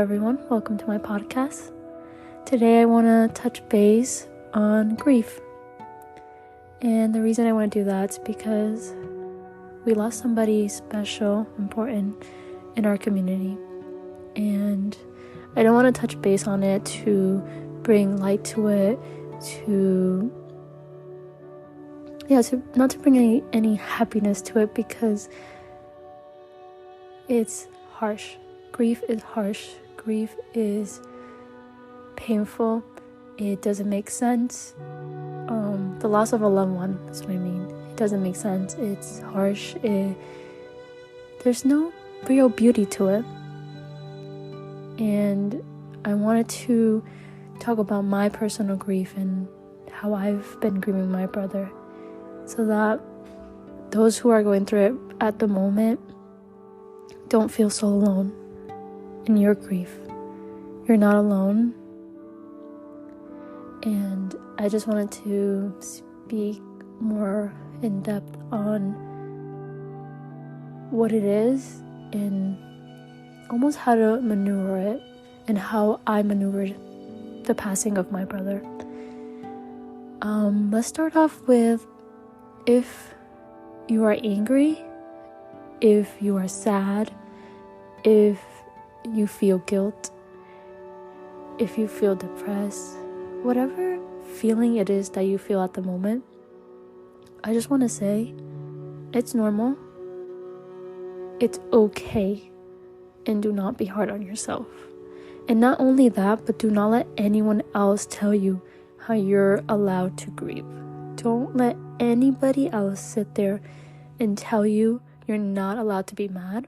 everyone, welcome to my podcast. Today I want to touch base on grief. And the reason I want to do that is because we lost somebody special, important in our community. And I don't want to touch base on it to bring light to it, not to bring any happiness to it, because it's harsh. Grief is harsh. Grief is painful. It doesn't make sense. The loss of a loved one, that's what I mean. It doesn't make sense. It's harsh. There's no real beauty to it. And I wanted to talk about my personal grief and how I've been grieving my brother, so that those who are going through it at the moment don't feel so alone in your grief. You're not alone. And I just wanted to speak more in depth on what it is and almost how to maneuver it, and how I maneuvered the passing of my brother. Let's start off with, if you are angry, if you are sad, if you feel guilt, if you feel depressed, whatever feeling it is that you feel at the moment, I just want to say it's normal, it's okay, and do not be hard on yourself. And not only that, but do not let anyone else tell you how you're allowed to grieve. Don't let anybody else sit there and tell you you're not allowed to be mad.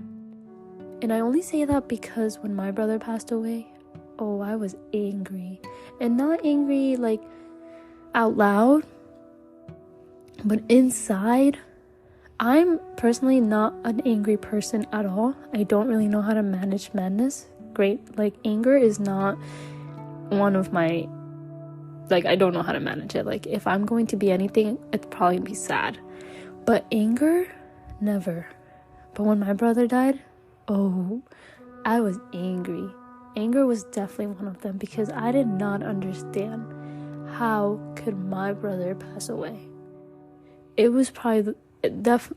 And I only say that because when my brother passed away, I was angry. And not angry like out loud, but inside, I'm personally not an angry person at all. I don't really know how to manage madness. Anger is not one of my, I don't know how to manage it. If I'm going to be anything, it'd probably be sad. But anger, never. But when my brother died, I was angry. Anger was definitely one of them, because I did not understand how could my brother pass away. It was probably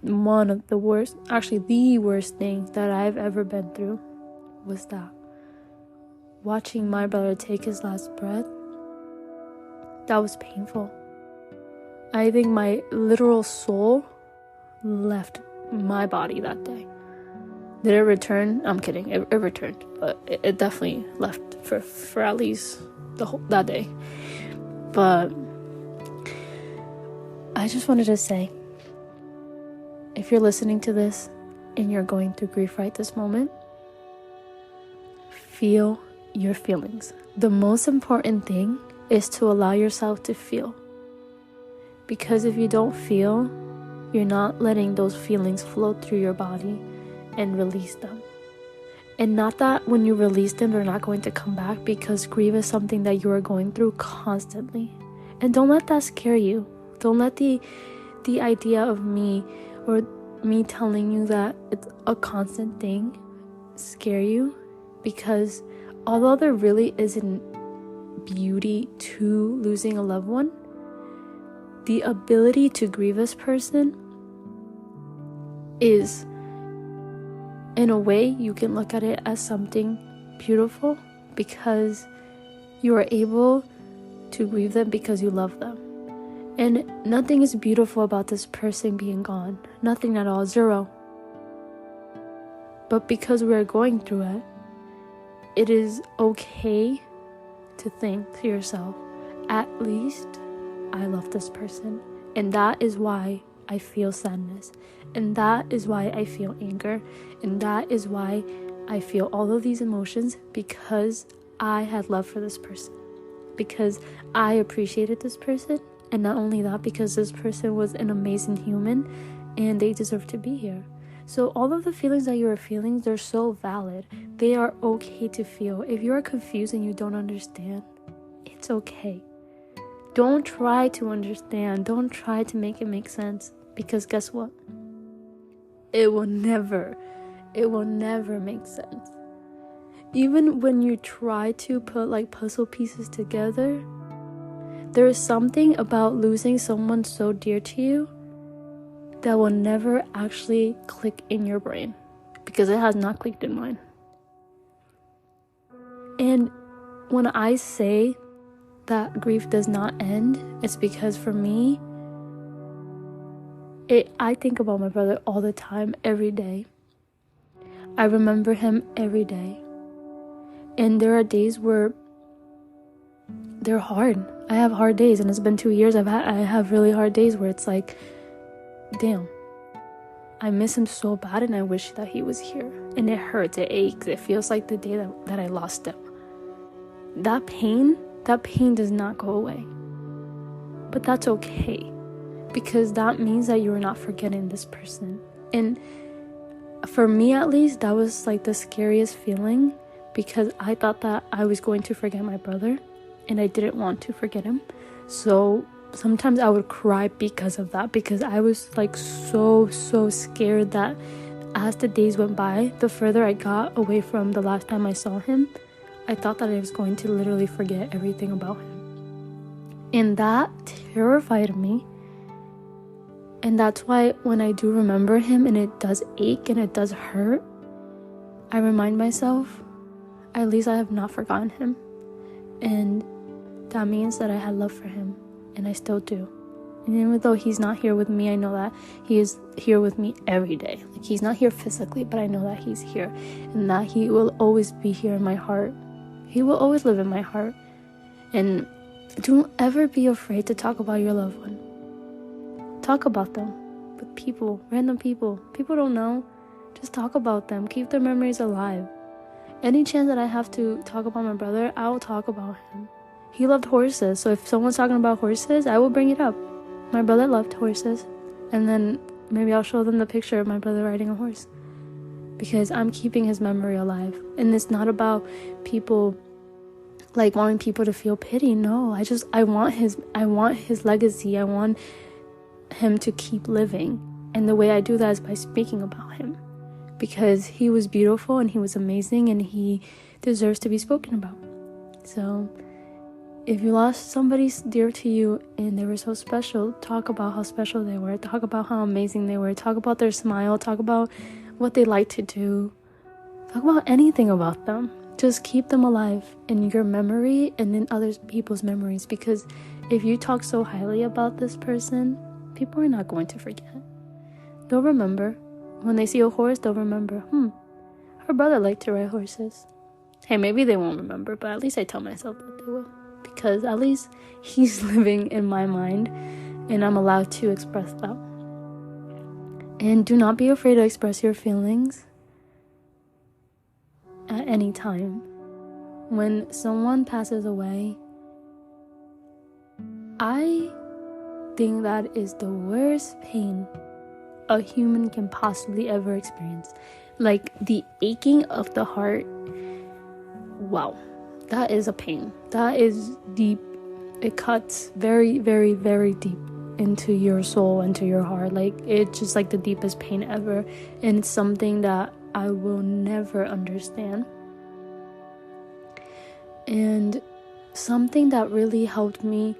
one of the worst, actually the worst thing that I've ever been through, was that. Watching my brother take his last breath, that was painful. I think my literal soul left my body that day. Did it return? I'm kidding. It returned, but it definitely left for at least that day. But I just wanted to say, if you're listening to this and you're going through grief right this moment, feel your feelings. The most important thing is to allow yourself to feel. Because if you don't feel, you're not letting those feelings flow through your body and release them. And not that when you release them, they're not going to come back, because grief is something that you are going through constantly. And don't let that scare you. Don't let the idea of me telling you that it's a constant thing scare you, because although there really isn't beauty to losing a loved one, the ability to grieve this person is, in a way, you can look at it as something beautiful, because you are able to grieve them because you love them. And nothing is beautiful about this person being gone. Nothing at all. Zero. But because we are going through it, it is okay to think to yourself, at least I love this person. And that is why I feel sadness. And that is why I feel anger. And that is why I feel all of these emotions, because I had love for this person. Because I appreciated this person. And not only that, because this person was an amazing human and they deserve to be here. So all of the feelings that you are feeling, they're so valid. They are okay to feel. If you are confused and you don't understand, it's okay. Don't try to understand. Don't try to make it make sense. Because guess what? It will never make sense. even when you try to put like puzzle pieces together, there is something about losing someone so dear to you that will never actually click in your brain, because it has not clicked in mine. And when I say that grief does not end, it's because for me, I think about my brother all the time, every day. I remember him every day. And there are days where they're hard. I have hard days, and it's been 2 years. I have really hard days where it's like, damn, I miss him so bad, and I wish that he was here. And it hurts, it aches, it feels like the day that I lost him. That pain does not go away. But that's okay, because that means that you're not forgetting this person. And for me, at least, that was like the scariest feeling, because I thought that I was going to forget my brother, and I didn't want to forget him. So sometimes I would cry because of that, because I was like so scared that as the days went by, the further I got away from the last time I saw him, I thought that I was going to literally forget everything about him. And that terrified me. And that's why when I do remember him and it does ache and it does hurt, I remind myself, at least I have not forgotten him. And that means that I had love for him, and I still do. And even though he's not here with me, I know that he is here with me every day. Like, he's not here physically, but I know that he's here, and that he will always be here in my heart. He will always live in my heart. And don't ever be afraid to talk about your loved one. Talk about them with people, random people. People don't know. Just talk about them. Keep their memories alive. Any chance that I have to talk about my brother, I will talk about him. He loved horses, so if someone's talking about horses, I will bring it up. My brother loved horses, and then maybe I'll show them the picture of my brother riding a horse, because I'm keeping his memory alive. And it's not about people like wanting people to feel pity. No, I want his legacy. I want him to keep living, and the way I do that is by speaking about him, because he was beautiful and he was amazing, and he deserves to be spoken about. So if you lost somebody dear to you and they were so special, talk about how special they were. Talk about how amazing they were. Talk about their smile. Talk about what they like to do. Talk about anything about them. Just keep them alive in your memory and in other people's memories, because if you talk so highly about this person, people are not going to forget. They'll remember. When they see a horse, they'll remember, her brother liked to ride horses. Hey, maybe they won't remember, but at least I tell myself that they will. Because at least he's living in my mind, and I'm allowed to express that. And do not be afraid to express your feelings at any time. When someone passes away, I think that is the worst pain a human can possibly ever experience. Like, the aching of the heart. Wow. That is a pain. That is deep. It cuts very, very, very deep into your soul, into your heart. Like, it's just like the deepest pain ever. And it's something that I will never understand. And something that really helped me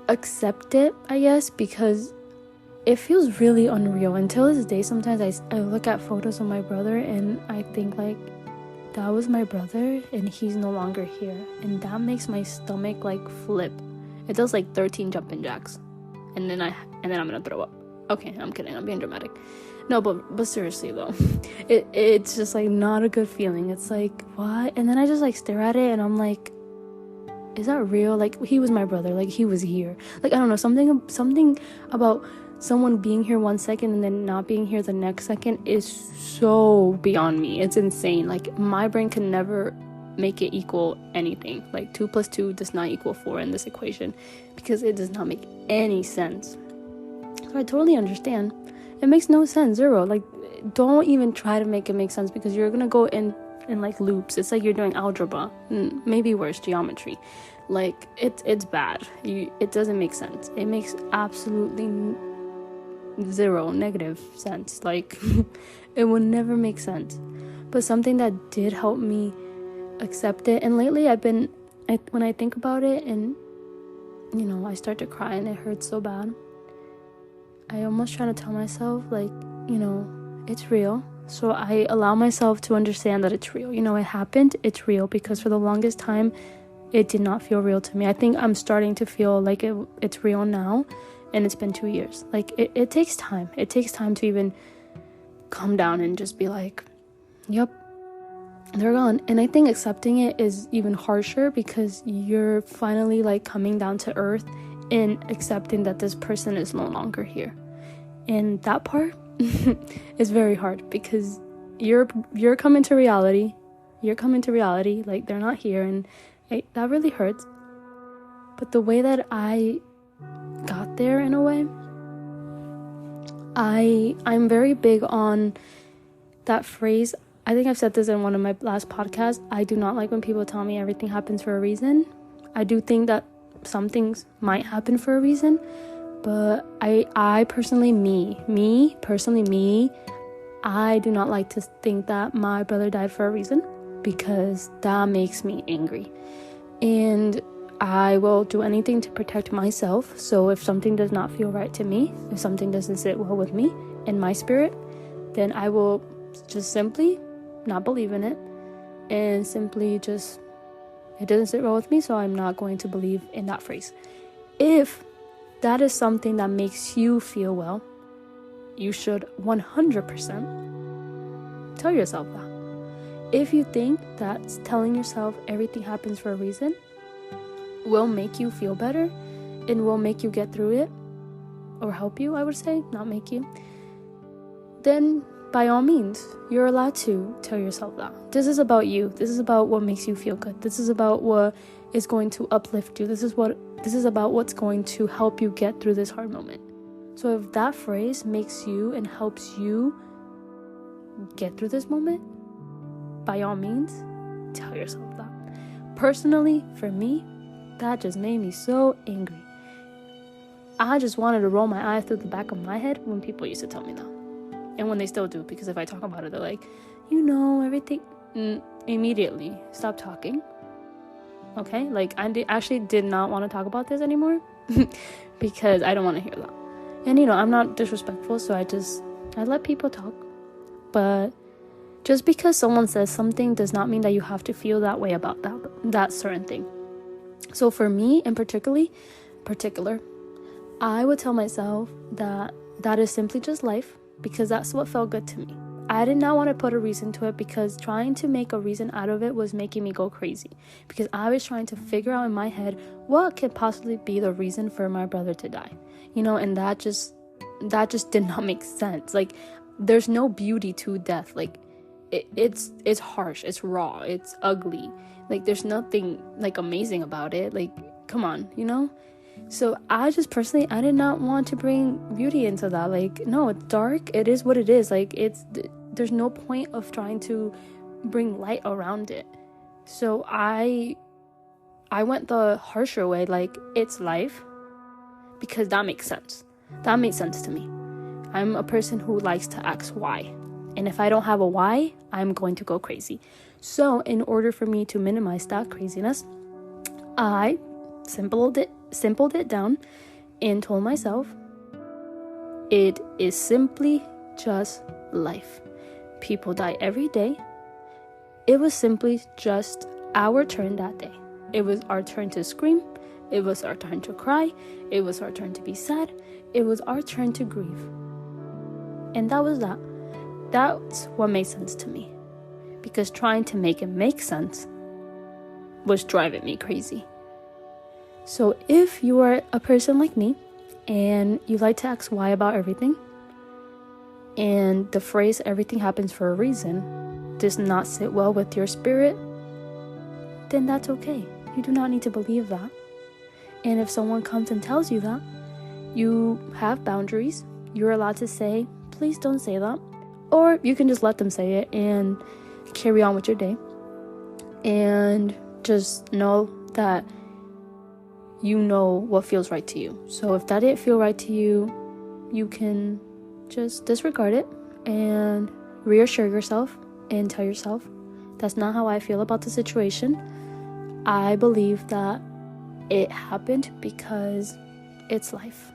accept it, I guess, because it feels really unreal. Until this day, sometimes I look at photos of my brother and I think like, that was my brother and he's no longer here, and that makes my stomach like flip. It does like 13 jumping jacks, and then I'm gonna throw up. Okay, I'm kidding, I'm being dramatic. No, but seriously though, it's just like not a good feeling. It's like, what? And then I just like stare at it and I'm like, is that real? Like, he was my brother, like he was here. Like, I don't know, something about someone being here 1 second and then not being here the next second is so beyond me. It's insane. Like, my brain can never make it equal anything. Like, 2 + 2 does not equal 4 in this equation, because it does not make any sense. So I totally understand. It makes no sense. Zero. Like, don't even try to make it make sense, because you're gonna go in like loops. It's like you're doing algebra, maybe worse, geometry. Like, it's bad. It doesn't make sense. It makes absolutely zero negative sense. Like, it would never make sense. But something that did help me accept it, and lately when I think about it and, I start to cry and it hurts so bad, I almost try to tell myself, like, it's real. So I allow myself to understand that it's real. It happened, it's real, because for the longest time, it did not feel real to me. I think I'm starting to feel like it's real now, and it's been 2 years. Like, it takes time. It takes time to even calm down and just be like, yep, they're gone. And I think accepting it is even harsher, because you're finally like coming down to earth and accepting that this person is no longer here. And that part is very hard, because you're coming to reality. Like, they're not here, and that really hurts. But the way that I got there, in a way, I'm very big on that phrase. I think I've said this in one of my last podcasts. I do not like when people tell me everything happens for a reason. I do think that some things might happen for a reason, but I personally, I do not like to think that my brother died for a reason, because that makes me angry. And I will do anything to protect myself. So if something does not feel right to me, if something doesn't sit well with me in my spirit, then I will just simply not believe in it, and simply just, it doesn't sit well with me, so I'm not going to believe in that phrase. If that is something that makes you feel well, you should 100% tell yourself that. If you think that telling yourself everything happens for a reason will make you feel better and will make you get through it, or help you, I would say, not make you, then by all means, you're allowed to tell yourself that. This is about you. This is about what makes you feel good. This is about what is going to uplift you. This is about what's going to help you get through this hard moment. So if that phrase makes you and helps you get through this moment, by all means, tell yourself that. Personally, for me, that just made me so angry. I just wanted to roll my eyes through the back of my head when people used to tell me that. And when they still do, because if I talk about it, they're like, everything. Immediately, stop talking. Okay? Like, I actually did not want to talk about this anymore because I don't want to hear that. And, I'm not disrespectful, so I let people talk. But just because someone says something does not mean that you have to feel that way about that certain thing. So for me, in particular, I would tell myself that is simply just life, because that's what felt good to me. I did not want to put a reason to it, because trying to make a reason out of it was making me go crazy, because I was trying to figure out in my head what could possibly be the reason for my brother to die, and that just did not make sense. Like, there's no beauty to death. Like, it's harsh, it's raw, it's ugly. Like, there's nothing like amazing about it. Like, come on, So I just personally, I did not want to bring beauty into that. Like, no, it's dark. It is what it is. Like, there's no point of trying to bring light around it. So I went the harsher way. Like, it's life, because that makes sense. That made sense to me. I'm a person who likes to ask why. And if I don't have a why, I'm going to go crazy. So in order for me to minimize that craziness, I simpled it down and told myself, it is simply just life. People die every day. It was simply just our turn that day. It was our turn to scream. It was our turn to cry. It was our turn to be sad. It was our turn to grieve. And that was that. That's what made sense to me. Because trying to make it make sense was driving me crazy. So if you are a person like me and you like to ask why about everything, and the phrase everything happens for a reason does not sit well with your spirit, then that's okay. You do not need to believe that. And if someone comes and tells you that, you have boundaries. You're allowed to say, please don't say that. Or you can just let them say it and carry on with your day. And just know that you know what feels right to you. So if that didn't feel right to you, you can just disregard it and reassure yourself and tell yourself, that's not how I feel about the situation. I believe that it happened because it's life.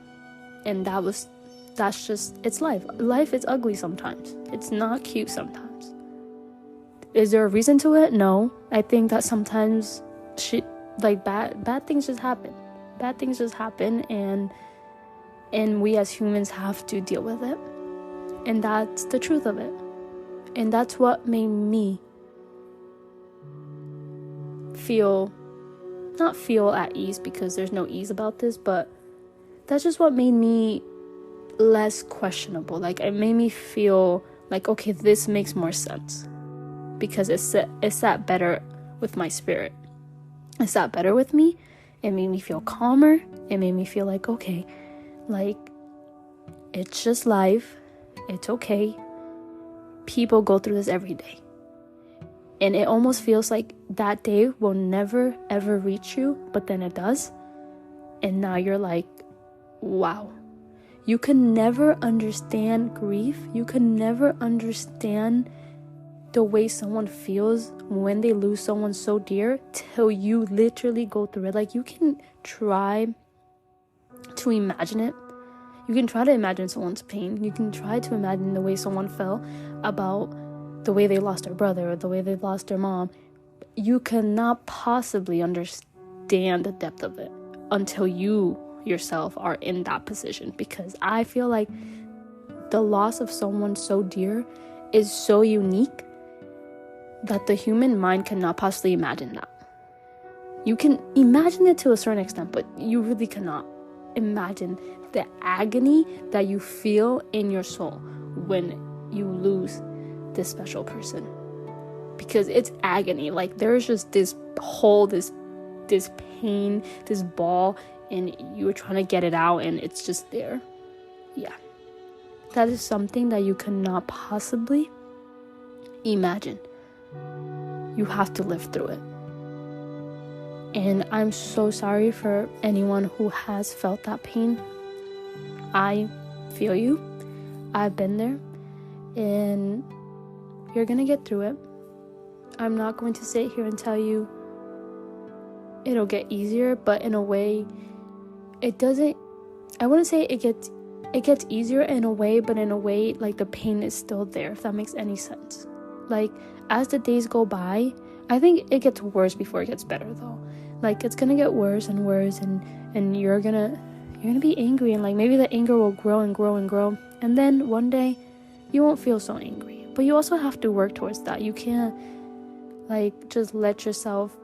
And that's just, it's life. Life is ugly sometimes. It's not cute sometimes. Is there a reason to it? No. I think that sometimes bad things just happen. Bad things just happen, and we as humans have to deal with it. And that's the truth of it. And that's what made me not feel at ease, because there's no ease about this, but that's just what made me less questionable. Like, it made me feel like, okay, this makes more sense, because it sat better with my spirit. It sat better with me. It made me feel calmer. It made me feel like, okay, like, it's just life. It's okay. People go through this every day. And it almost feels like that day will never, ever reach you, but then it does. And now you're like, wow. You can never understand grief. You can never understand the way someone feels when they lose someone so dear till you literally go through it. Like, you can try to imagine it. You can try to imagine someone's pain. You can try to imagine the way someone felt about the way they lost their brother or the way they lost their mom. You cannot possibly understand the depth of it until you yourself are in that position, because I feel like the loss of someone so dear is so unique that the human mind cannot possibly imagine that. You can imagine it to a certain extent, but you really cannot imagine the agony that you feel in your soul when you lose this special person, because it's agony. Like, there's just this hole, this pain, this ball, and you're trying to get it out, and it's just there. Yeah, that is something that you cannot possibly imagine. You have to live through it. And I'm so sorry for anyone who has felt that pain. I feel you. I've been there. And you're gonna get through it. I'm not going to sit here and tell you it'll get easier, but in a way, it doesn't. I wouldn't say it gets easier in a way, but in a way, like, the pain is still there, if that makes any sense. Like, as the days go by, I think it gets worse before it gets better, though. Like, it's gonna get worse and worse, and you're gonna be angry, and like, maybe the anger will grow and grow and grow, and then one day you won't feel so angry. But you also have to work towards that. You can't, like, just let yourself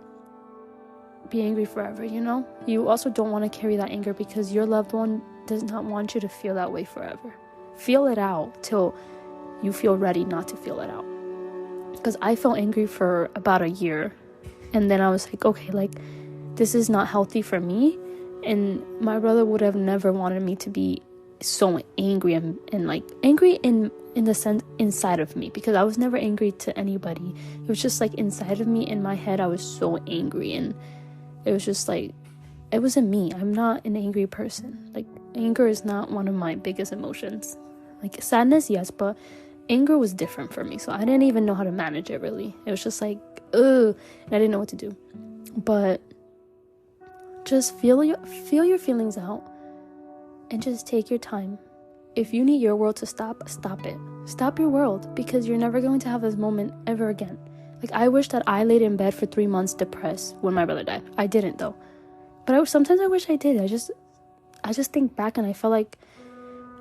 be angry forever, you know? You also don't want to carry that anger, because your loved one does not want you to feel that way forever. Feel it out till you feel ready not to feel it out. Because I felt angry for about a year, and then I was like, okay, like, this is not healthy for me, and my brother would have never wanted me to be so angry and like, angry in the sense inside of me, because I was never angry to anybody. It was just like inside of me, in my head, I was so angry, and it was just like, it wasn't me. I'm not an angry person. Like, anger is not one of my biggest emotions. Like, sadness, yes, but anger was different for me, so I didn't even know how to manage it, really. It was just like, ugh, and I didn't know what to do. But just feel your feelings out, and just take your time. If you need your world to stop it. Stop your world, because you're never going to have this moment ever again. Like, I wish that I laid in bed for 3 months depressed when my brother died. I didn't, though. But sometimes I wish I did. I just think back, and I felt like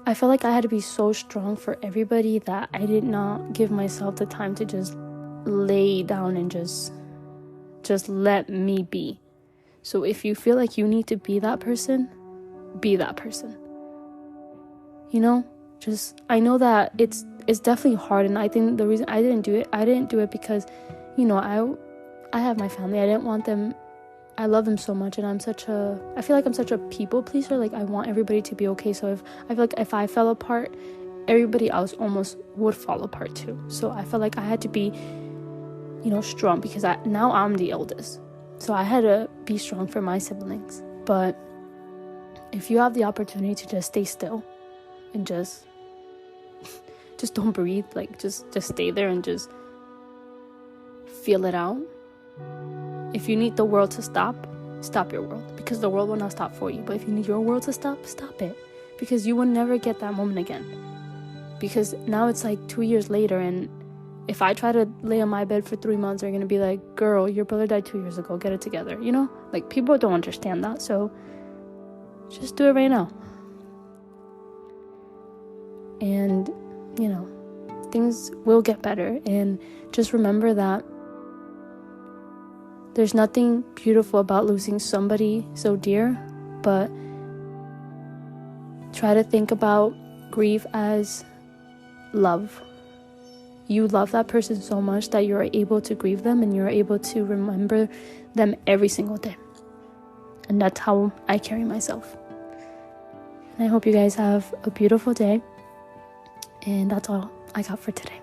I had to be so strong for everybody that I did not give myself the time to just lay down and just let me be. So if you feel like you need to be that person, be that person. You know, I know that it's definitely hard, and I think the reason I didn't do it because, you know, I have my family. I didn't want them. I love them so much, and I feel like I'm such a people pleaser. Like, I want everybody to be okay. So I feel like if I fell apart, everybody else almost would fall apart too. So I felt like I had to be, you know, strong, because now I'm the eldest. So I had to be strong for my siblings. But if you have the opportunity to just stay still and just don't breathe, like, just stay there and just feel it out. If you need the world to stop your world, because the world will not stop for you. But if you need your world to stop it, because you will never get that moment again. Because now it's like 2 years later, and if I try to lay on my bed for 3 months, they're gonna be like, girl, your brother died 2 years ago, get it together, you know? Like, people don't understand that, so just do it right now. And, you know, things will get better. And just remember that there's nothing beautiful about losing somebody so dear, but try to think about grief as love. You love that person so much that you're able to grieve them, and you're able to remember them every single day. And that's how I carry myself. And I hope you guys have a beautiful day. And that's all I got for today.